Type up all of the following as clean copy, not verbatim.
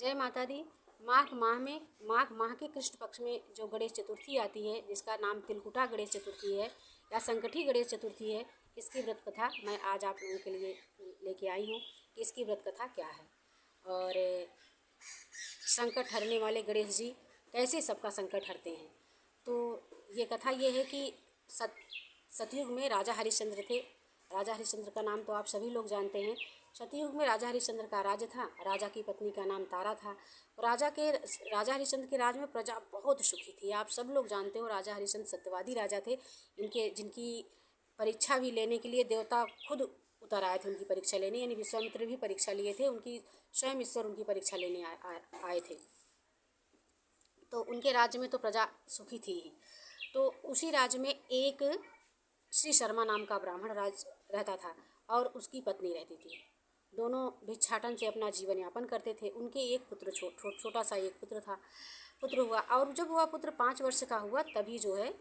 जय माता दी। माघ माह के कृष्ण पक्ष में जो गणेश चतुर्थी आती है, जिसका नाम तिलकुटा गणेश चतुर्थी है या संकठी गणेश चतुर्थी है, इसकी व्रत कथा मैं आज आप लोगों के लिए लेके आई हूँ कि इसकी व्रत कथा क्या है और संकट हरने वाले गणेश जी कैसे सबका संकट हरते हैं। तो ये कथा ये है कि सतयुग में राजा हरिश्चंद्र थे। राजा हरिश्चंद्र का नाम तो आप सभी लोग जानते हैं। सतयुग में राजा हरिश्चंद्र का राज्य था। राजा की पत्नी का नाम तारा था। राजा हरिश्चंद्र के राज में प्रजा बहुत सुखी थी। आप सब लोग जानते हो राजा हरिश्चंद्र सत्यवादी राजा थे। जिनकी परीक्षा भी लेने के लिए देवता खुद उतर आए थे उनकी परीक्षा लेने, यानी विश्वामित्र भी परीक्षा लिए थे। उनकी स्वयं ईश्वर उनकी परीक्षा लेने आए थे। तो उनके राज्य में तो प्रजा सुखी थी ही। तो उसी राज्य में एक श्री शर्मा नाम का ब्राह्मण राज रहता था और उसकी पत्नी रहती थी। दोनों भिक्षाटन से अपना जीवन यापन करते थे। उनके एक पुत्र छोटा सा एक पुत्र हुआ और जब वह पुत्र 5 वर्ष का हुआ तभी जो है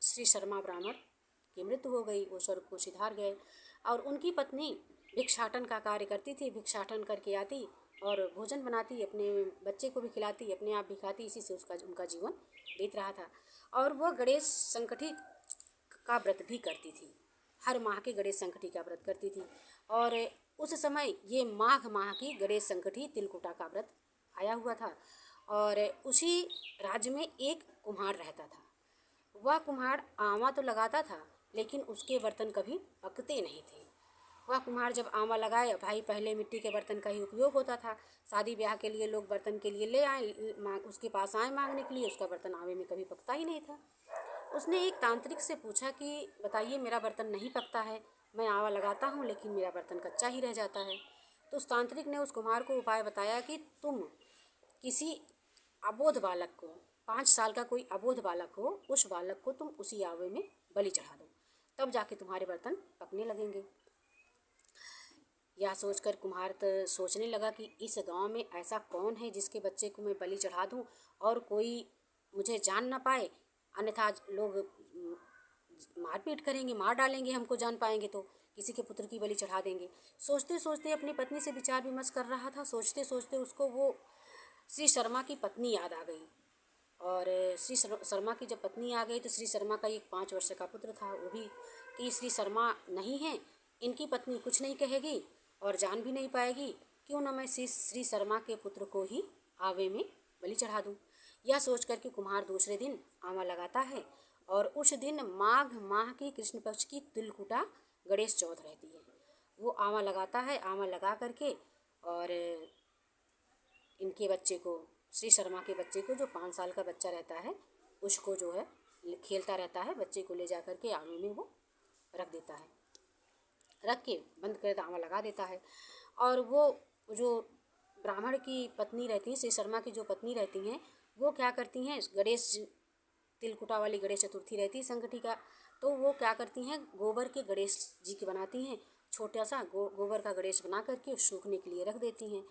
श्री शर्मा ब्राह्मण की मृत्यु हो गई। वो स्वर्ग को सिधार गए और उनकी पत्नी भिक्षाटन का कार्य करती थी। भिक्षाटन करके आती और भोजन बनाती, अपने बच्चे को भी खिलाती, अपने आप भी खाती। इसी से उनका जीवन बीत रहा था। और वह गणेश संकठी का व्रत भी करती थी। हर माह के गणेश संकठी का व्रत करती थी। और उस समय ये माघ माह की गणेश संकठी तिलकुटा का व्रत आया हुआ था। और उसी राज्य में एक कुम्हार रहता था। वह कुम्हार आंवा तो लगाता था लेकिन उसके बर्तन कभी पकते नहीं थे। वह कुम्हार जब आंवा लगाए, भाई पहले मिट्टी के बर्तन का ही उपयोग होता था। शादी ब्याह के लिए लोग बर्तन के लिए ले आए, उसके पास आए मांगने के लिए, उसका बर्तन आंवे में कभी पकता ही नहीं था। उसने एक तांत्रिक से पूछा कि बताइए मेरा बर्तन नहीं पकता है, मैं आंवा लगाता हूँ लेकिन मेरा बर्तन कच्चा ही रह जाता है। तो उस तांत्रिक ने उस कुम्हार को उपाय बताया कि तुम किसी अबोध बालक को, 5 साल का कोई अबोध बालक हो, उस बालक को तुम उसी आंवे में बलि चढ़ा दो, तब जाके तुम्हारे बर्तन पकने लगेंगे। यह सोचकर कुम्हार तो सोचने लगा कि इस गांव में ऐसा कौन है जिसके बच्चे को मैं बलि चढ़ा दूं और कोई मुझे जान ना पाए, अन्यथा लोग मारपीट करेंगे, मार डालेंगे, हमको जान पाएंगे तो किसी के पुत्र की बलि चढ़ा देंगे। सोचते सोचते अपनी पत्नी से विचार विमर्श कर रहा था। सोचते सोचते उसको वो श्री शर्मा की पत्नी याद आ गई। और श्री शर्मा की जब पत्नी आ गई तो श्री शर्मा का एक 5 वर्ष का पुत्र था। वो भी कि श्री शर्मा नहीं है, इनकी पत्नी कुछ नहीं कहेगी और जान भी नहीं पाएगी, क्यों ना मैं श्री शर्मा के पुत्र को ही आंवे में बलि चढ़ा दूँ। यह सोच कर के कुम्हार दूसरे दिन आंवा लगाता है और उस दिन माघ माह की कृष्ण पक्ष की तिलकुटा गणेश चौथ रहती है। वो आंवा लगाता है। आंवा लगा करके और इनके बच्चे को, श्री शर्मा के बच्चे को, जो 5 साल का बच्चा रहता है, उसको जो है खेलता रहता है, बच्चे को ले जा करके आंवे में वो रख देता है, रख के बंद कर आंवा लगा देता है। और वो जो ब्राह्मण की पत्नी रहती है, श्री शर्मा की जो पत्नी रहती हैं, वो क्या करती हैं, गणेश तिलकुटा वाली गणेश चतुर्थी रहती है संकठी का, तो वो क्या करती हैं, गोबर के गणेश जी की बनाती हैं। छोटा सा गोबर का गणेश बना करके सूखने के लिए रख देती हैं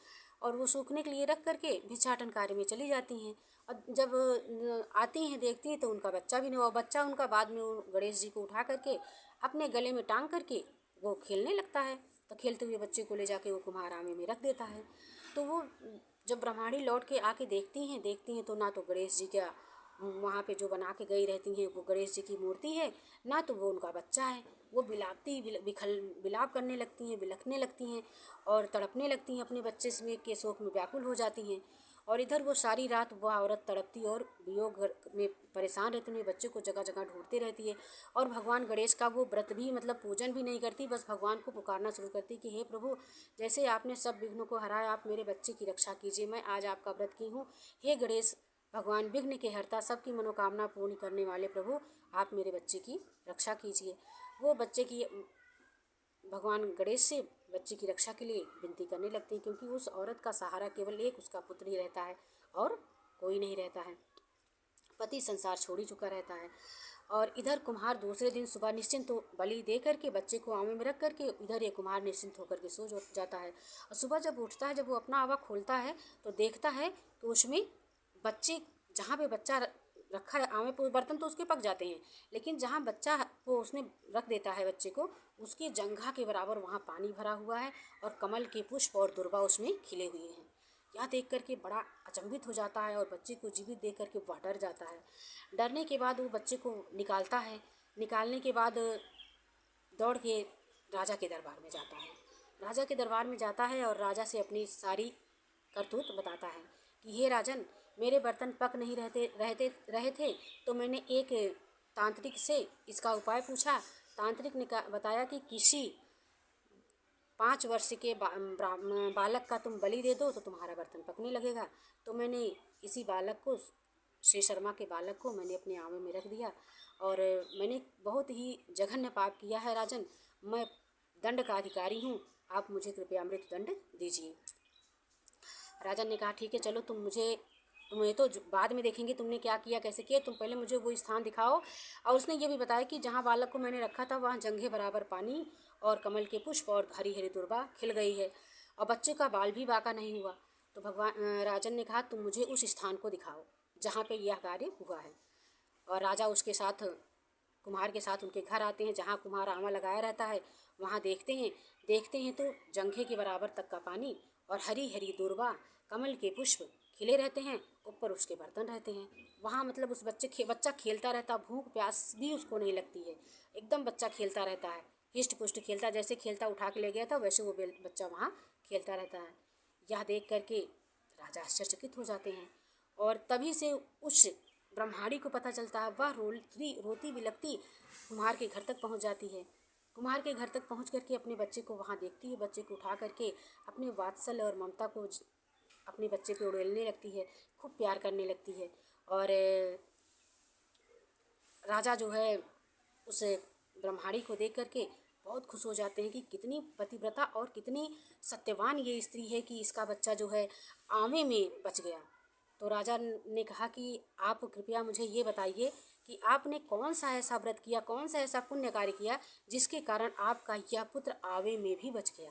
और वो सूखने के लिए रख करके भिक्षाटन कार्य में चली जाती हैं। और जब आती हैं देखती हैं तो उनका बच्चा भी नहीं हुआ। बच्चा उनका बाद में गणेश जी को उठा करके अपने गले में टांग करके वो खेलने लगता है। तो खेलते हुए बच्चे को ले जाके वो कुम्हार आंवे में रख देता है। तो वो जब ब्रह्माणी लौट के आके देखती हैं तो ना तो गणेश जी का वहाँ पे जो बना के गई रहती हैं वो गणेश जी की मूर्ति है, ना तो वो उनका बच्चा है। वो बिलाप करने लगती हैं, बिलखने लगती हैं और तड़पने लगती हैं, अपने बच्चे से के शोक में व्याकुल हो जाती हैं। और इधर वो सारी रात वह औरत तड़पती और वियोग में परेशान रहती है, बच्चे को जगह जगह ढूंढती रहती है। और भगवान गणेश का वो व्रत भी मतलब पूजन भी नहीं करती, बस भगवान को पुकारना शुरू करती कि हे प्रभु, जैसे आपने सब विघ्नों को हराया, आप मेरे बच्चे की रक्षा कीजिए, मैं आज आपका व्रत की हूँ। हे गणेश भगवान विघ्न के हरता, सबकी मनोकामना पूर्ण करने वाले प्रभु, आप मेरे बच्चे की रक्षा कीजिए। वो बच्चे की भगवान गणेश से बच्चे की रक्षा के लिए विनती करने लगती हैं, क्योंकि उस औरत का सहारा केवल एक उसका पुत्र ही रहता है और कोई नहीं रहता है। पति संसार छोड़ ही चुका रहता है। और इधर कुम्हार दूसरे दिन सुबह निश्चिंत हो बलि दे करके बच्चे को आंवे में रख करके इधर ये कुम्हार निश्चिंत होकर के सो जाता है। और सुबह जब उठता है, जब वो अपना आंवा खोलता है तो देखता है कि उसमें बच्चे, जहाँ पे बच्चा रखा है आंवे पे, बर्तन तो उसके पक जाते हैं, लेकिन जहाँ बच्चा वो उसने रख देता है बच्चे को, उसकी जंघा के बराबर वहाँ पानी भरा हुआ है और कमल के पुष्प और दुर्वा उसमें खिले हुए हैं। यह देख करके बड़ा अचंभित हो जाता है और बच्चे को जीवित देख करके वह डर जाता है। डरने के बाद वो बच्चे को निकालता है। निकालने के बाद दौड़ के राजा के दरबार में जाता है। राजा के दरबार में जाता है और राजा से अपनी सारी करतूत बताता है कि हे राजन, मेरे बर्तन पक नहीं रहे थे तो मैंने एक तांत्रिक से इसका उपाय पूछा। तांत्रिक ने बताया कि किसी 5 वर्ष के बालक का तुम बलि दे दो तो तुम्हारा बर्तन पकने लगेगा। तो मैंने इसी बालक को, श्री शर्मा के बालक को, मैंने अपने आंवों में रख दिया और मैंने बहुत ही जघन्य पाप किया है राजन। मैं दंड का अधिकारी हूँ, आप मुझे कृपया मृत्यु दंड दीजिए। राजन ने कहा ठीक है, चलो तुम्हें तो बाद में देखेंगे तुमने क्या किया कैसे किया, तुम पहले मुझे वो स्थान दिखाओ। और उसने ये भी बताया कि जहाँ बालक को मैंने रखा था वहाँ जंघे बराबर पानी और कमल के पुष्प और हरी हरी दुर्बा खिल गई है और बच्चे का बाल भी बाका नहीं हुआ। तो राजन ने कहा तुम मुझे उस स्थान को दिखाओ जहाँ पे यह कार्य हुआ है। और राजा उसके साथ, कुम्हार के साथ उनके घर आते हैं जहाँ कुम्हार आंवा लगाया रहता है। वहाँ देखते हैं तो जंघे के बराबर तक का पानी और हरी हरी दुर्बा, कमल के पुष्प खिले रहते हैं, ऊपर उसके बर्तन रहते हैं। वहाँ मतलब उस बच्चा खेलता रहता, भूख प्यास भी उसको नहीं लगती है, एकदम बच्चा खेलता रहता है, हिष्ट पुष्ट खेलता, जैसे खेलता उठा के ले गया था वैसे वो बच्चा वहाँ खेलता रहता है। यह देख करके राजा आश्चर्यचकित हो जाते हैं और तभी से उस ब्रह्माणी को पता चलता है। वह रोती बिलखती कुम्हार के घर तक पहुँच जाती है। कुम्हार के घर तक पहुँच करके अपने बच्चे को वहाँ देखती है। बच्चे को उठा करके अपने वात्सल्य और ममता को अपने बच्चे पे उड़ेलने लगती है, खूब प्यार करने लगती है। और राजा जो है उस ब्रह्माणी को देख करके बहुत खुश हो जाते हैं कि कितनी पतिव्रता और कितनी सत्यवान ये स्त्री है कि इसका बच्चा जो है आंवे में बच गया। तो राजा ने कहा कि आप कृपया मुझे ये बताइए कि आपने कौन सा ऐसा व्रत किया, कौन सा ऐसा पुण्य कार्य किया जिसके कारण आपका यह पुत्र आंवे में भी बच गया।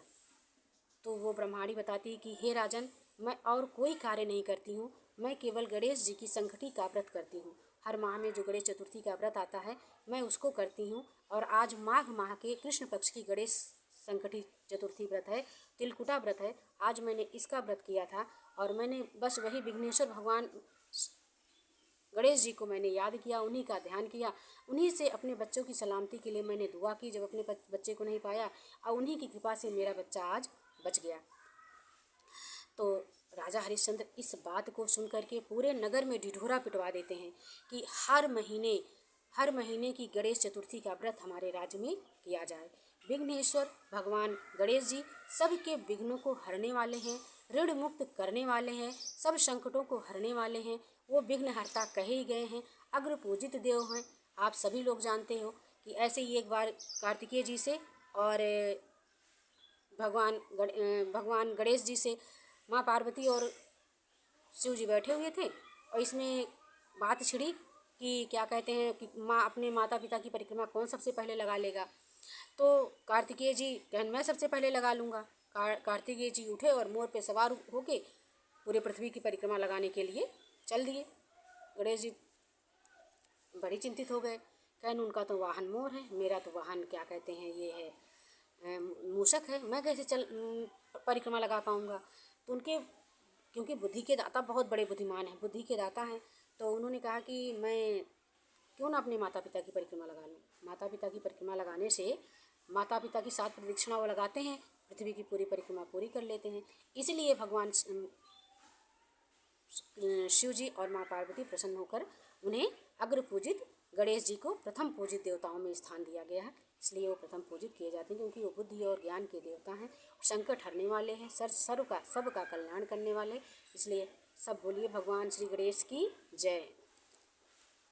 तो वो ब्रह्माणी बताती है कि हे राजन, मैं और कोई कार्य नहीं करती हूँ, मैं केवल गणेश जी की संकटी का व्रत करती हूँ। हर माह में जो गणेश चतुर्थी का व्रत आता है मैं उसको करती हूँ। और आज माघ माह के कृष्ण पक्ष की गणेश संकटी चतुर्थी व्रत है, तिलकुटा व्रत है। आज मैंने इसका व्रत किया था और मैंने बस वही विघ्नेश्वर भगवान गणेश जी को मैंने याद किया, उन्हीं का ध्यान किया, उन्हीं से अपने बच्चों की सलामती के लिए मैंने दुआ की जब अपने बच्चे को नहीं पाया, और उन्हीं की कृपा से मेरा बच्चा आज बच गया। तो राजा हरिश्चंद्र इस बात को सुन करके पूरे नगर में ढिढोरा पिटवा देते हैं कि हर महीने की गणेश चतुर्थी का व्रत हमारे राज्य में किया जाए। विघ्नेश्वर भगवान गणेश जी सबके विघ्नों को हरने वाले हैं, ऋण मुक्त करने वाले हैं, सब संकटों को हरने वाले हैं। वो विघ्नहर्ता कहे ही गए हैं, अग्र पूजित देव हैं। आप सभी लोग जानते हो कि ऐसे ही एक बार कार्तिकेय जी से और भगवान गणेश जी से माँ पार्वती और शिव जी बैठे हुए थे और इसमें बात छिड़ी कि क्या कहते हैं कि अपने माता पिता की परिक्रमा कौन सबसे पहले लगा लेगा। तो कार्तिकेय जी कहन मैं सबसे पहले लगा लूँगा। कार्तिकेय जी उठे और मोर पे सवार होके पूरे पृथ्वी की परिक्रमा लगाने के लिए चल दिए। गणेश जी बड़ी चिंतित हो गए, कहन उनका तो वाहन मोर है, मेरा तो वाहन क्या कहते हैं ये है मूषक है, मैं कैसे परिक्रमा लगा पाऊँगा। तो उनके क्योंकि बुद्धि के दाता बहुत बड़े बुद्धिमान हैं, बुद्धि के दाता हैं, तो उन्होंने कहा कि मैं क्यों ना अपने माता पिता की परिक्रमा लगा लूँ। माता पिता की परिक्रमा लगाने से माता पिता की 7 प्रदक्षिणा वो लगाते हैं, पृथ्वी की पूरी परिक्रमा पूरी कर लेते हैं। इसलिए भगवान शिव जी और माँ पार्वती प्रसन्न होकर उन्हें अग्र पूजित गणेश जी को प्रथम पूजित देवताओं में स्थान दिया गया है। इसलिए वो प्रथम पूजित किए जाते हैं क्योंकि वो बुद्धि और ज्ञान के देवता हैं, संकट हरने वाले हैं, सबका कल्याण करने वाले। इसलिए सब बोलिए भगवान श्री गणेश की जय।